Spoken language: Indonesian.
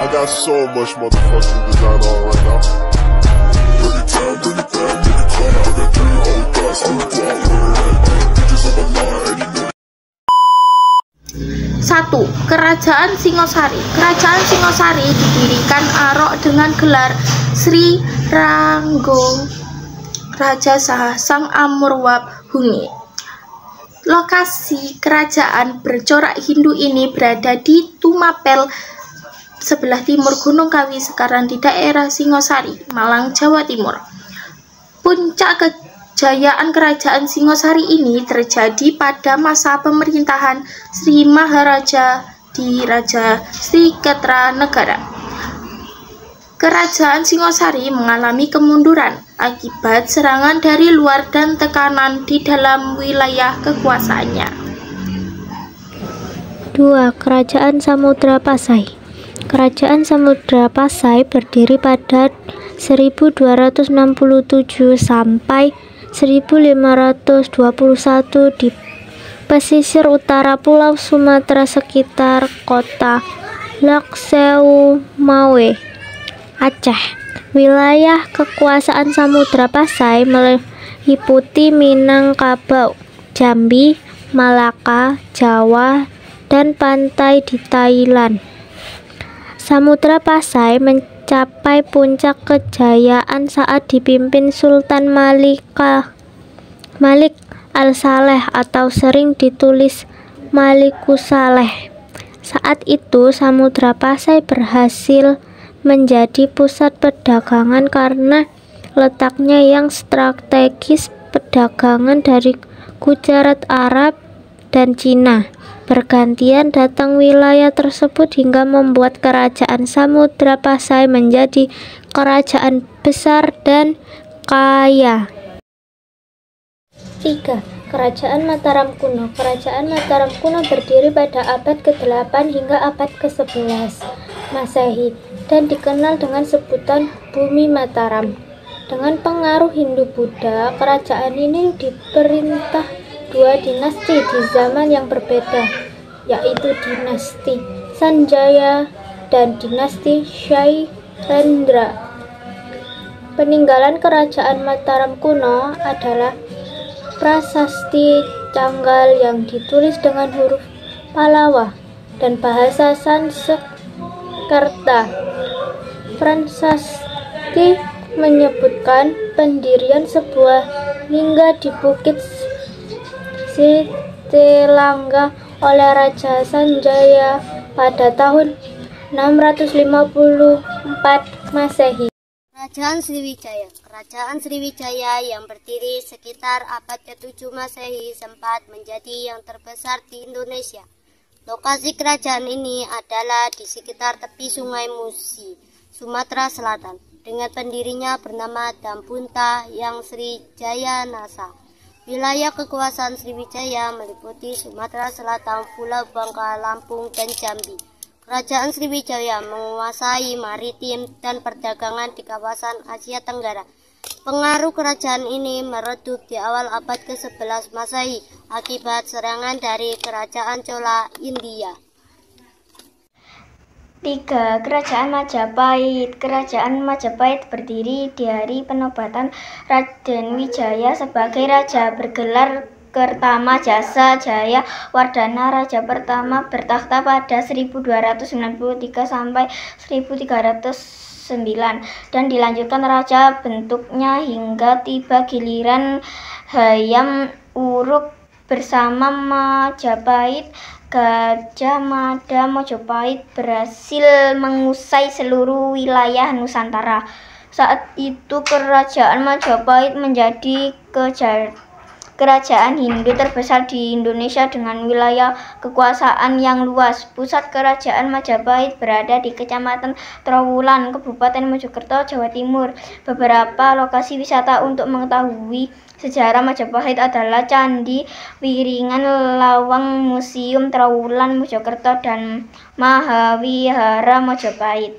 I got so much motherfucking design on right now. Bring it down, bring it down, bring it down. I got 3 old guys on the block. Bitches on the line, 1. Kerajaan Singosari. Kerajaan Singosari didirikan Arok dengan gelar Sri Ranggo Raja Saha Sang Amurwab Hungi. Lokasi kerajaan bercorak Hindu ini berada di Tumapel, sebelah timur Gunung Kawi, sekarang di daerah Singosari, Malang, Jawa Timur. Puncak kejayaan kerajaan Singosari ini terjadi pada masa pemerintahan Sri Maharaja di Raja Sri Kertanegara. Kerajaan Singosari mengalami kemunduran akibat serangan dari luar dan tekanan di dalam wilayah kekuasaannya. 2. Kerajaan Samudra Pasai. Kerajaan Samudra Pasai berdiri pada 1267 sampai 1521 di pesisir utara Pulau Sumatera sekitar kota Lakseumawe, Aceh. Wilayah kekuasaan Samudra Pasai meliputi Minangkabau, Jambi, Malaka, Jawa, dan pantai di Thailand. Samudra Pasai mencapai puncak kejayaan saat dipimpin Sultan Malik Al-Saleh atau sering ditulis Malikussaleh. Saat itu Samudra Pasai berhasil menjadi pusat perdagangan karena letaknya yang strategis. Perdagangan dari Gujarat, Arab, dan Cina bergantian datang wilayah tersebut hingga membuat kerajaan Samudra Pasai menjadi kerajaan besar dan kaya. 3. Kerajaan Mataram Kuno. Kerajaan Mataram Kuno berdiri pada abad ke-8 hingga abad ke-11 Masehi dan dikenal dengan sebutan Bumi Mataram. Dengan pengaruh Hindu-Buddha, kerajaan ini diperintah 2 dinasti di zaman yang berbeda, yaitu dinasti Sanjaya dan dinasti Shailendra. Peninggalan kerajaan Mataram kuno adalah prasasti Canggal yang ditulis dengan huruf Pallava dan bahasa Sanskerta. Prasasti menyebutkan pendirian sebuah lingga di Bukit Sitilangga oleh Raja Sanjaya pada tahun 654 Masehi. Kerajaan Sriwijaya. Kerajaan Sriwijaya yang berdiri sekitar abad ke-7 Masehi sempat menjadi yang terbesar di Indonesia. Lokasi kerajaan ini adalah di sekitar tepi Sungai Musi, Sumatera Selatan, dengan pendirinya bernama Dampunta yang Srijaya Nasa. Wilayah kekuasaan Sriwijaya meliputi Sumatera Selatan, Pulau Bangka, Lampung, dan Jambi. Kerajaan Sriwijaya menguasai maritim dan perdagangan di kawasan Asia Tenggara. Pengaruh kerajaan ini meredup di awal abad ke-11 Masehi akibat serangan dari kerajaan Chola India. 3. Kerajaan Majapahit. Kerajaan Majapahit berdiri di hari penobatan Raden Wijaya sebagai raja, bergelar Kertama Jasa Jaya Wardana. Raja pertama bertakhta pada 1293 sampai 1309 dan dilanjutkan raja bentuknya hingga tiba giliran Hayam Wuruk bersama Majapahit. Gajah Mada Mojopahit berhasil mengusai seluruh wilayah Nusantara. Saat itu kerajaan Majapahit menjadi kerajaan Hindu terbesar di Indonesia dengan wilayah kekuasaan yang luas. Pusat kerajaan Majapahit berada di Kecamatan Trowulan, Kabupaten Mojokerto, Jawa Timur. Beberapa lokasi wisata untuk mengetahui sejarah Majapahit adalah Candi Wiringan Lawang, Museum Trowulan Mojokerto, dan Mahawihara Mojopahit.